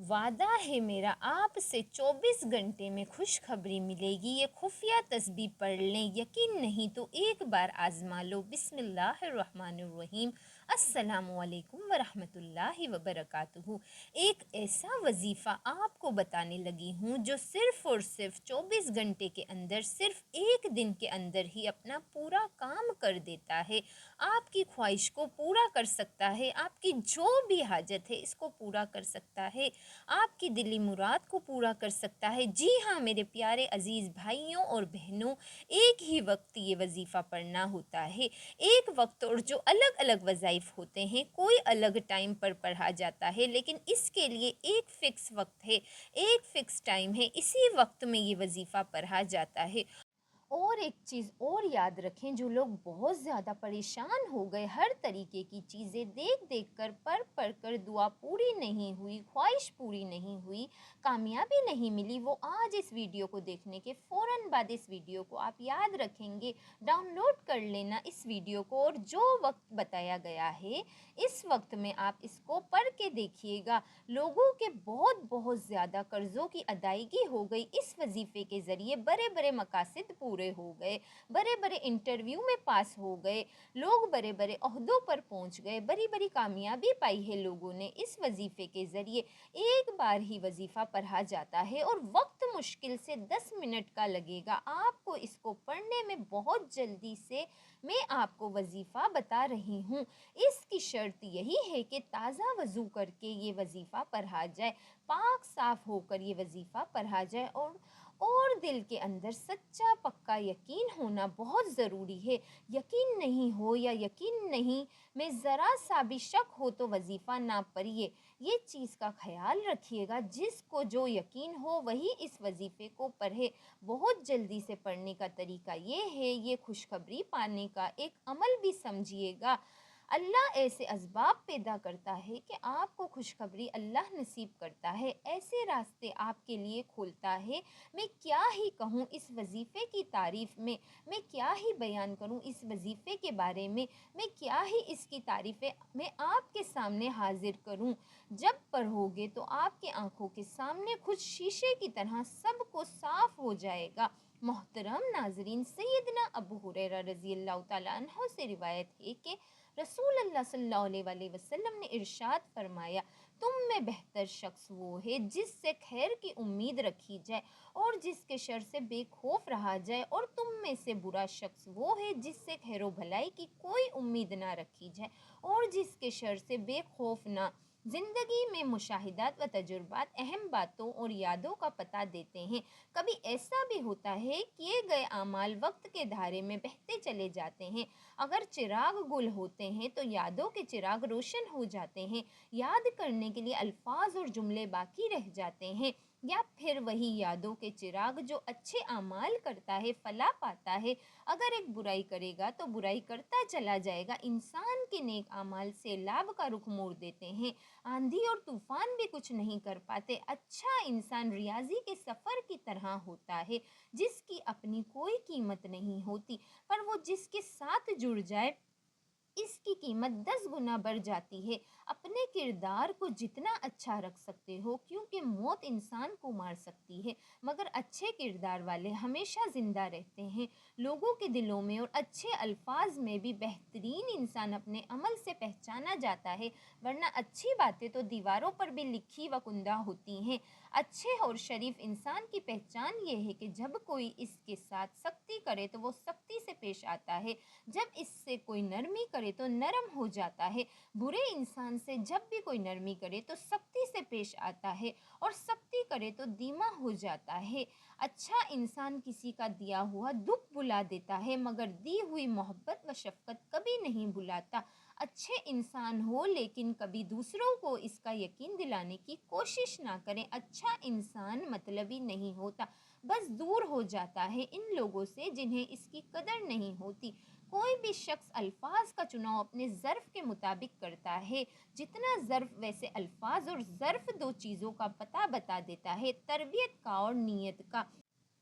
وعدہ ہے میرا آپ سے 24 گھنٹے میں خوشخبری ملے گی۔ یہ خفیہ تسبیح پڑھ لیں، یقین نہیں تو ایک بار آزما لو۔ بسم اللہ الرحمن الرحیم۔ السلام علیکم ورحمۃ اللہ وبرکاتہ۔ ایک ایسا وظیفہ آپ کو بتانے لگی ہوں جو صرف اور صرف 24 گھنٹے کے اندر، صرف ایک دن کے اندر ہی اپنا پورا کام کر دیتا ہے۔ آپ کی خواہش کو پورا کر سکتا ہے، آپ کی جو بھی حاجت ہے اس کو پورا کر سکتا ہے، آپ کی دلی مراد کو پورا کر سکتا ہے۔ جی ہاں میرے پیارے عزیز بھائیوں اور بہنوں، ایک ہی وقت یہ وظیفہ پڑھنا ہوتا ہے۔ ایک وقت اور جو الگ الگ وظائف ہوتے ہیں، کوئی الگ ٹائم پر پڑھا جاتا ہے، لیکن اس کے لیے ایک فکس وقت ہے، ایک فکس ٹائم ہے، اسی وقت میں یہ وظیفہ پڑھا جاتا ہے۔ اور ایک چیز اور یاد رکھیں، جو لوگ بہت زیادہ پریشان ہو گئے، ہر طریقے کی چیزیں دیکھ دیکھ کر، پڑھ کر دعا پوری نہیں ہوئی، خواہش پوری نہیں ہوئی، کامیابی نہیں ملی، وہ آج اس ویڈیو کو دیکھنے کے فوراً بعد اس ویڈیو کو آپ یاد رکھیں گے، ڈاؤن لوڈ کر لینا اس ویڈیو کو، اور جو وقت بتایا گیا ہے اس وقت میں آپ اس کو پڑھ کے دیکھیے گا۔ لوگوں کے بہت بہت زیادہ قرضوں کی ادائیگی ہو گئی اس وظیفے کے ذریعے، بڑے بڑے مقاصد پورے ہو گئے، بڑے بڑے انٹرویو میں پاس ہو گئے، لوگ بڑے بڑے عہدوں پر پہنچ گئے، بڑی بڑی کامیابی پائی ہے لوگوں نے اس وظیفے کے ذریعے۔ ایک بار ہی وظیفہ پڑھا جاتا ہے اور وقت مشکل سے 10 منٹ کا لگے گا آپ کو اس کو پڑھنے میں۔ بہت جلدی سے میں آپ کو وظیفہ بتا رہی ہوں۔ اس کی شرط یہی ہے کہ تازہ وضو کر کے یہ وظیفہ پڑھا جائے، پاک صاف ہو کر یہ وظیفہ پڑھا جائے، اور دل کے اندر سچا پکا یقین ہونا بہت ضروری ہے۔ یقین نہیں ہو یا یقین نہیں میں ذرا سا بھی شک ہو تو وظیفہ نہ پڑھیے۔ یہ چیز کا خیال رکھیے گا، جس کو جو یقین ہو وہی اس وظیفے کو پڑھے۔ بہت جلدی سے پڑھنے کا طریقہ یہ ہے، یہ خوشخبری پانے کا ایک عمل بھی سمجھیے گا۔ اللہ ایسے اسباب پیدا کرتا ہے کہ آپ کو خوشخبری اللہ نصیب کرتا ہے، ایسے راستے آپ کے لیے کھولتا ہے۔ میں کیا ہی کہوں اس وظیفے کی تعریف میں کیا ہی بیان کروں اس وظیفے کے بارے میں کیا ہی اس کی تعریفیں میں آپ کے سامنے حاضر کروں۔ جب پڑھو گے تو آپ کے آنکھوں کے سامنے خود شیشے کی طرح سب کو صاف ہو جائے گا۔ محترم ناظرین، سیدنا ابو ہریرہ رضی اللہ تعالیٰ عنہ سے روایت ہے کہ رسول اللہ صلی اللہ علیہ وسلم نے ارشاد فرمایا، تم میں بہتر شخص وہ ہے جس سے خیر کی امید رکھی جائے اور جس کے شر سے بے خوف رہا جائے، اور تم میں سے برا شخص وہ ہے جس سے خیر و بھلائی کی کوئی امید نہ رکھی جائے اور جس کے شر سے بے خوف نہ۔ زندگی میں مشاہدات و تجربات اہم باتوں اور یادوں کا پتہ دیتے ہیں۔ کبھی ایسا بھی ہوتا ہے کیے گئے اعمال وقت کے دھارے میں بہتے چلے جاتے ہیں، اگر چراغ گل ہوتے ہیں تو یادوں کے چراغ روشن ہو جاتے ہیں، یاد کرنے کے لیے الفاظ اور جملے باقی رہ جاتے ہیں، یا پھر وہی یادوں کے چراغ جو اچھے اعمال کرتا ہے فلاح پاتا ہے، اگر ایک برائی کرے گا تو برائی کرتا چلا جائے گا۔ انسان کے نیک اعمال سیلاب کا رخ موڑ دیتے ہیں، آندھی اور طوفان بھی کچھ نہیں کر پاتے۔ اچھا انسان ریاضی کے سفر کی طرح ہوتا ہے، جس کی اپنی کوئی قیمت نہیں ہوتی، پر وہ جس کے ساتھ جڑ جائے اس کی قیمت 10 گنا بڑھ جاتی ہے۔ اپنے کردار کو جتنا اچھا رکھ سکتے ہو، کیونکہ موت انسان کو مار سکتی ہے مگر اچھے کردار والے ہمیشہ زندہ رہتے ہیں لوگوں کے دلوں میں، اور اچھے الفاظ میں بھی بہترین انسان اپنے عمل سے پہچانا جاتا ہے، ورنہ اچھی باتیں تو دیواروں پر بھی لکھی و کندہ ہوتی ہیں۔ اچھے اور شریف انسان کی پہچان یہ ہے کہ جب کوئی اس کے ساتھ سختی کرے تو وہ سختی سے پیش آتا ہے، جب اس سے کوئی نرمی کرے تو نرم ہو جاتا ہے۔ برے انسان سے جب بھی کوئی نرمی کرے تو سختی سے پیش آتا ہے، اور سختی کرے تو دھیما ہو جاتا ہے۔ اچھا انسان کسی کا دیا ہوا دکھ بھلا دیتا ہے، مگر دی ہوئی محبت و شفقت کبھی نہیں بھلاتا۔ اچھے انسان ہو لیکن کبھی دوسروں کو اس کا یقین دلانے کی کوشش نہ کریں۔ اچھا انسان مطلبی نہیں ہوتا، بس دور ہو جاتا ہے ان لوگوں سے جنہیں اس کی قدر نہیں ہوتی۔ کوئی بھی شخص الفاظ کا چناؤ اپنے ظرف کے مطابق کرتا ہے، جتنا ظرف ویسے الفاظ، اور ظرف دو چیزوں کا پتہ بتا دیتا ہے، تربیت کا اور نیت کا۔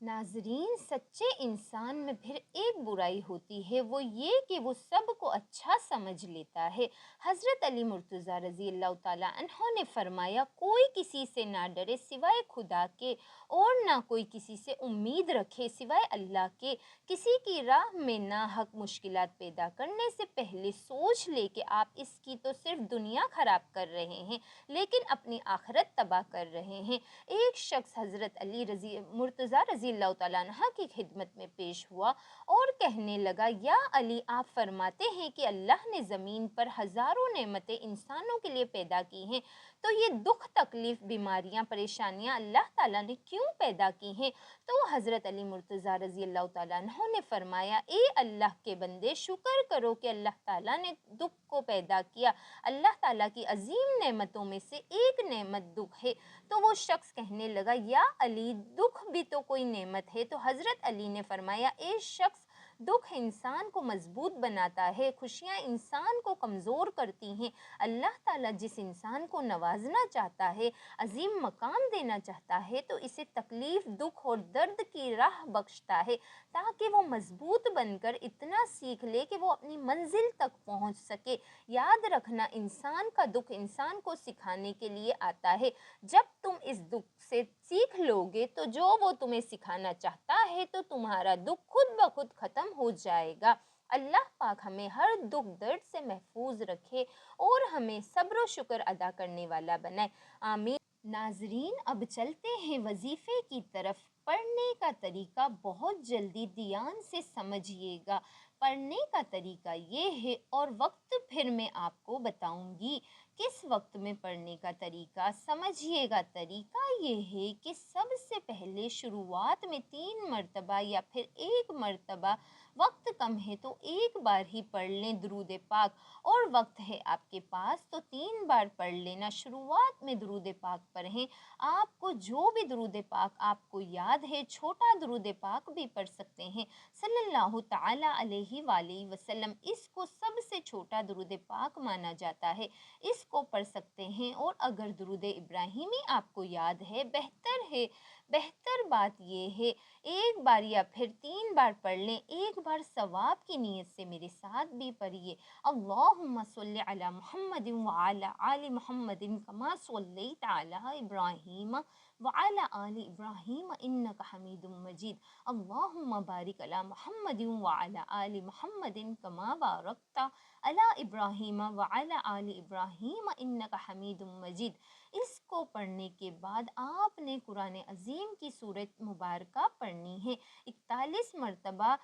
नाजरीन, सच्चे इंसान में फिर एक बुराई होती है, वो ये कि वो सब को अच्छा समझ लेता है। हज़रत अली मुर्तज़ा रज़ी अल्लाह ताला अन्हों ने फरमाया, कोई किसी से ना डरे सिवाय खुदा के, और ना कोई किसी से उम्मीद रखे सिवाय अल्लाह के। किसी की राह में ना हक मुश्किलात पैदा करने से पहले सोच ले कि आप इसकी तो सिर्फ दुनिया ख़राब कर रहे हैं, लेकिन अपनी आखिरत तबाह कर रहे हैं। एक शख्स हज़रत अली मुर्तज़ा रज़ी अल्लाह ताला अन्हा की खिदमत में पेश हुआ और कहने लगा, या अली, आप फरमाते हैं कि अल्लाह ने ज़मीन पर हज़ारों नेमतें इंसानों के लिए पैदा की हैं, तो ये दुख तकलीफ़ बीमारियां परेशानियां अल्लाह ताला ने क्यों पैदा की हैं? तो हज़रत अली मुर्तज़ा रज़ी अल्लाह ताला अन्हु ने फरमाया, ए अल्लाह के बंदे, शुक्र करो कि अल्लाह ताला ने दुख को पैदा किया। अल्लाह ताला की अजीम नेमतों में से एक नेमत दुख है। तो वो शख्स कहने लगा, या अली, दुख भी तो कोई नेमत है। तो हज़रत अली ने फरमाया, ए शख्स, दुख इंसान को मजबूत बनाता है, खुशियाँ इंसान को कमज़ोर करती हैं। अल्लाह ताला जिस इंसान को नवाजना चाहता है, अजीम मकाम देना चाहता है, तो इसे तकलीफ़, दुख और दर्द की राह बख्शता है, ताकि वो मजबूत बनकर इतना सीख ले कि वो अपनी मंजिल तक पहुँच सके। याद रखना, इंसान का दुख इंसान को सिखाने के लिए आता है। जब तुम इस दुख से सीख लोगे तो जो वो तुम्हें सिखाना चाहता है, तो तुम्हारा दुख खुद ब खुद खत्म हो जाएगा। अल्लाह पाक हमें हर दुख दर्द से महफूज रखे और हमें सब्र शुक्र अदा करने वाला बनाए। आमीन। नाजरीन, अब चलते हैं वजीफे की तरफ। पढ़ने का तरीका बहुत जल्दी ध्यान से समझिएगा। पढ़ने का तरीका ये है, और वक्त फिर मैं आपको बताऊंगी किस वक्त में पढ़ने का तरीका। समझिएगा, तरीका ये है कि सबसे पहले शुरुआत में 3 मरतबा या फिर 1 मरतबा, वक्त कम है तो 1 बार ही पढ़ लें दुरूद पाक, और वक्त है आपके पास तो 3 बार पढ़ लेना। शुरुआत में दुरूद पाक पढ़ें। आपको जो भी दुरूद पाक आपको याद है, छोटा दुरूद पाक भी पढ़ सकते हैं, सल्लल्लाहु ताला अलैहि वसल्लम। इसको सबसे छोटा दुरूद पाक माना जाता है, इसको पढ़ सकते हैं। और अगर दुरूद इब्राहिमी आपको याद है, बेहतर है, बेहतर बात ये है, 1 बार या फिर 3 बार पढ़ लें। 1 बार सवाब की नीयत से मेरे साथ भी पढ़िए, अल्लाहुम्मा सल्लि अला मुहम्मदिन व अला आलि मुहम्मदिन कमा सल्लैता अला इब्राहीम व अला आलि इब्राहीम इन्नका हमीदुम मजीद। अल्लाहुम्मा बारिक अला मुहम्मदिन व अला आलि मुहम्मदिन कमा बारकता अला इब्राहीम व अला आलि इब्राहीम इन्नका हमीदुम मजीद। इसको पढ़ने के बाद आपने कुरान अजीम की सूरत मुबारका पढ़नी है 41 मरतबा,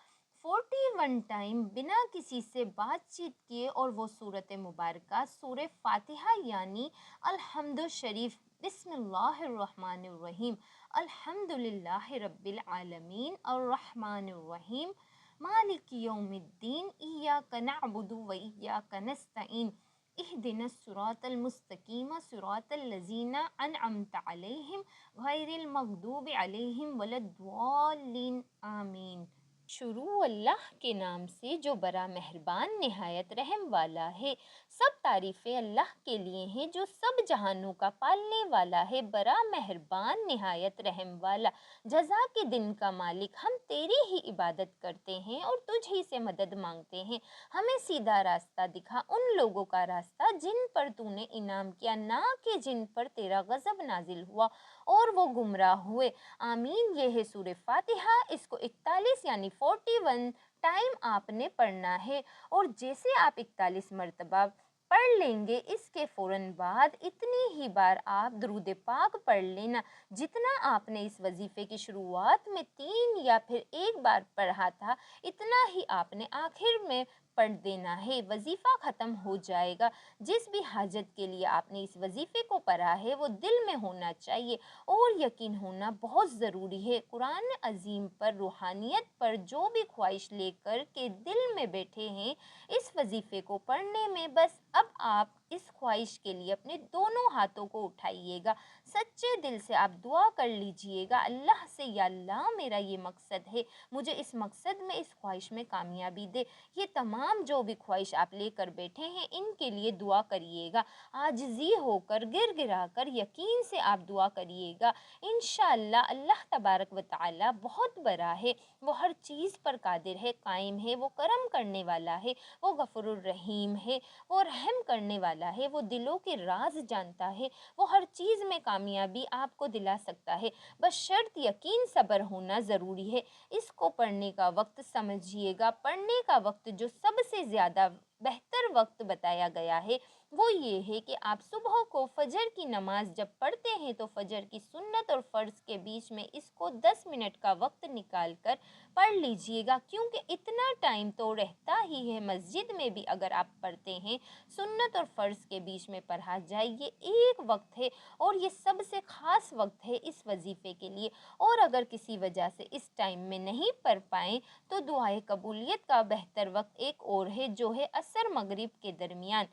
41 टाइम, बिना किसी से बातचीत किए। और वो सूरत मुबारका सूरह फातिहा यानी अल्हम्दु शरीफ, बिस्मिल्लाहिर्रहमानिर्रहीम, अल्हम्दुलिल्लाहि रब्बिल आलमीन, अर्रहमानिर्रहीम, मालिक यौमिद्दीन, इय्याका नअबुदु व इय्याका नस्तईन, इहदिनस सिरातल मुस्तकीम, सिरातल लज़ीना अनअमता अलैहिम, गैरिल मग़दूबि अलैहिम वलद्दाल्लीन, आमीन। शुरू अल्लाह के नाम से जो बड़ा मेहरबान निहायत रहम वाला है। सब तारीफ़ें अल्लाह के लिए हैं जो सब जहानों का पालने वाला है, बड़ा मेहरबान निहायत रहम वाला। जज़ा के दिन का मालिक, हम तेरी ही इबादत करते हैं और तुझ ही से मदद मांगते हैं। हमें सीधा रास्ता दिखा, उन लोगों का रास्ता जिन पर तूने इनाम किया, ना कि जिन पर तेरा गज़ब नाजिल हुआ और वो गुमराह हुए। आमीन। ये है सूरह फातिहा। इसको 41 यानी 41 टाइम आपने पढ़ना है। और जैसे आप 41 मरतबा पढ़ लेंगे, इसके फ़ौरन बाद इतनी ही बार आप दुरूद पाक पढ़ लेना। जितना आपने इस वजीफ़े की शुरुआत में 3 या फिर 1 बार पढ़ा था, इतना ही आपने आखिर में पढ़ देना है, वजीफ़ा ख़त्म हो जाएगा। जिस भी हाजत के लिए आपने इस वजीफ़े को पढ़ा है, वो दिल में होना चाहिए और यकीन होना बहुत ज़रूरी है। कुरान अजीम पर, रूहानियत पर जो भी ख्वाहिश लेकर के दिल में बैठे हैं, इस वजीफ़े को पढ़ने में, बस अब आप इस ख्वाहिश के लिए अपने दोनों हाथों को उठाइएगा, सच्चे दिल से आप दुआ कर लीजिएगा अल्लाह से, या अल्लाह मेरा ये मकसद है, मुझे इस मकसद में, इस ख्वाहिश में कामयाबी दे। ये तमाम जो भी ख्वाहिश आप लेकर बैठे हैं इनके लिए दुआ करिएगा, आजिज़ी होकर, गिर कर यकीन से आप दुआ करिएगा। इंशाअल्लाह अल्लाह तबारक व तआला बहुत बड़ा है, वो हर चीज़ पर कादिर है, कायम है, वो करम करने वाला है, वो गफुरुर रहीम है, वो रहम करने वाला है, वो दिलों के राज जानता है, वो हर चीज़ में कामयाबी आपको दिला सकता है। बस शर्त यकीन सब्र होना ज़रूरी है। इसको पढ़ने का वक्त समझिएगा, पढ़ने का वक्त जो सबसे ज़्यादा बेहतर वक्त बताया गया है वो ये है कि आप सुबह को फजर की नमाज जब पढ़ते हैं तो फजर की सुन्नत और फ़र्ज़ के बीच में इसको 10 मिनट का वक्त निकाल कर पढ़ लीजिएगा, क्योंकि इतना टाइम तो रहता ही है। मस्जिद में भी अगर आप पढ़ते हैं सुन्नत और फ़र्ज़ के बीच में पढ़ा जाए, ये एक वक्त है और ये सबसे ख़ास वक्त है इस वजीफ़े के लिए। और अगर किसी वजह से इस टाइम में नहीं पढ़ पाएँ तो दुआए कबूलियत का बेहतर वक्त एक और है, जो है असर मगरिब के दरमियान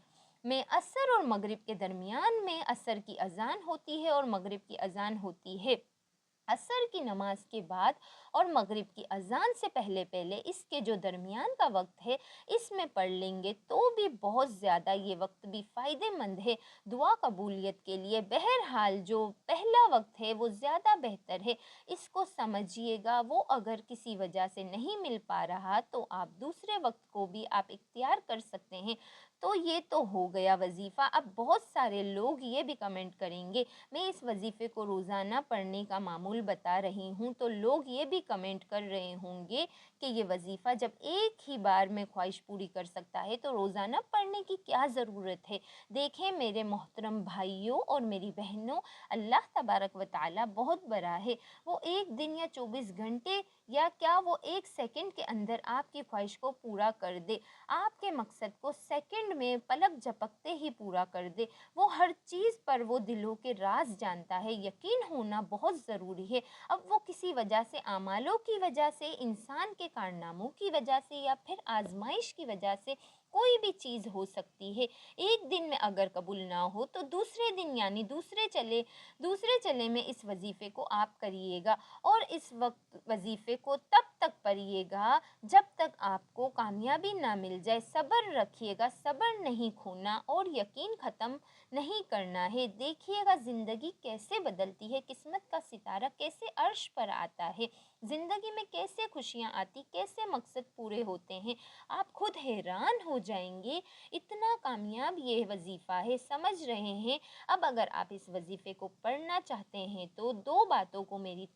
में। असर और मगरिब के दरमियान में असर की अजान होती है और मगरिब की अजान होती है। असर की नमाज के बाद और मगरिब की अजान से पहले पहले इसके जो दरमियान का वक्त है इसमें पढ़ लेंगे तो भी बहुत ज़्यादा ये वक्त भी फ़ायदेमंद है दुआ कबूलियत के लिए। बहरहाल जो पहला वक्त है वो ज़्यादा बेहतर है, इसको समझिएगा। वो अगर किसी वजह से नहीं मिल पा रहा तो आप दूसरे वक्त को भी आप इख्तियार कर सकते हैं। तो ये तो हो गया वजीफ़ा। अब बहुत सारे लोग ये भी कमेंट करेंगे मैं इस वजीफ़े को रोज़ाना पढ़ने का मामूल बता रही हूँ, तो लोग ये भी कमेंट कर रहे होंगे कि ये वजीफ़ा जब एक ही बार में ख्वाहिश पूरी कर सकता है तो रोज़ाना पढ़ने की क्या ज़रूरत है। देखें मेरे मोहतरम भाइयों और मेरी बहनों, अल्लाह तबारक व तआला बहुत बड़ा है। वो एक दिन या 24 घंटे या क्या वो एक सेकंड के अंदर आपकी ख्वाहिश को पूरा कर दे, आपके मकसद को सेकंड में पलक झपकते ही पूरा कर दे। वो हर चीज़ पर वो दिलों के राज जानता है, यकीन होना बहुत ज़रूरी है। अब वो किसी वजह से, आमालों की वजह से, इंसान के कारनामों की वजह से या फिर आजमाइश की वजह से कोई भी चीज़ हो सकती है। एक दिन में अगर कबूल ना हो तो दूसरे दिन यानी दूसरे चले में इस वजीफ़े को आप करिएगा और इस वक्त वजीफ़े को तब तक पढ़िएगा जब तक आपको कामयाबी ना मिल जाए। सब्र रखिएगा, सब्र नहीं खोना और यकीन ख़त्म नहीं करना है। देखिएगा ज़िंदगी कैसे बदलती है, किस्मत का सितारा कैसे अर्श पर आता है, ज़िंदगी में कैसे खुशियाँ आती, कैसे मकसद पूरे होते हैं। आप खुद हैरान हो जाएंगे, इतना कामयाब ये वजीफ़ा है। समझ रहे हैं? अब अगर आप इस वजीफ़े को पढ़ना चाहते हैं तो दो बातों को मेरी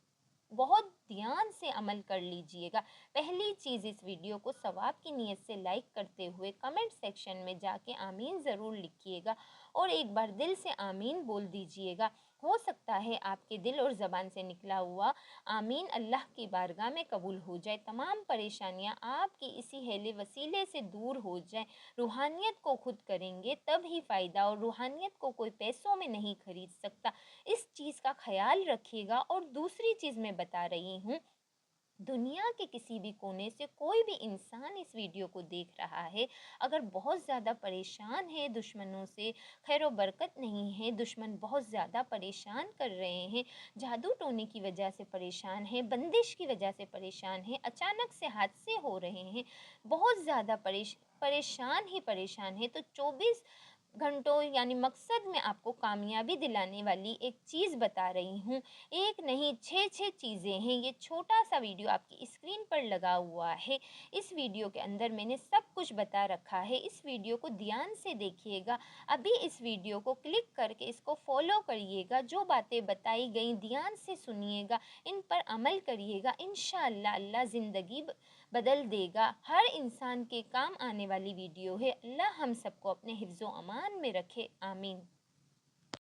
बहुत ध्यान से अमल कर लीजिएगा। पहली चीज़, इस वीडियो को सवाब की नीयत से लाइक करते हुए कमेंट सेक्शन में जाके आमीन ज़रूर लिखिएगा और एक बार दिल से आमीन बोल दीजिएगा। हो सकता है आपके दिल और ज़बान से निकला हुआ आमीन अल्लाह की बारगाह में कबूल हो जाए, तमाम परेशानियां आपकी इसी हेले वसीले से दूर हो जाए। रूहानियत को खुद करेंगे तब ही फ़ायदा, और रूहानियत को कोई पैसों में नहीं खरीद सकता। इस चीज़ का ख्याल रखिएगा। और दूसरी चीज़ मैं बता रही हूँ, दुनिया के किसी भी कोने से कोई भी इंसान इस वीडियो को देख रहा है, अगर बहुत ज़्यादा परेशान है दुश्मनों से, खैर व बरकत नहीं है, दुश्मन बहुत ज़्यादा परेशान कर रहे हैं, जादू टोने की वजह से परेशान है, बंदिश की वजह से परेशान है, अचानक से हादसे हो रहे हैं, बहुत ज़्यादा परेशान है, तो 24 घंटों यानी मकसद में आपको कामयाबी दिलाने वाली एक चीज़ बता रही हूँ। एक नहीं, छः चीज़ें हैं। ये छोटा सा वीडियो आपकी स्क्रीन पर लगा हुआ है। इस वीडियो के अंदर मैंने सब कुछ बता रखा है। इस वीडियो को ध्यान से देखिएगा। अभी इस वीडियो को क्लिक करके इसको फॉलो करिएगा। जो बातें बताई गई ध्यान से सुनिएगा, इन पर अमल करिएगा। इंशाअल्लाह अल्लाह ज़िंदगी बदल देगा। हर इंसान के काम आने वाली वीडियो है। अल्लाह हम सबको अपने हिफ्ज़ो अमान में रखे। आमीन।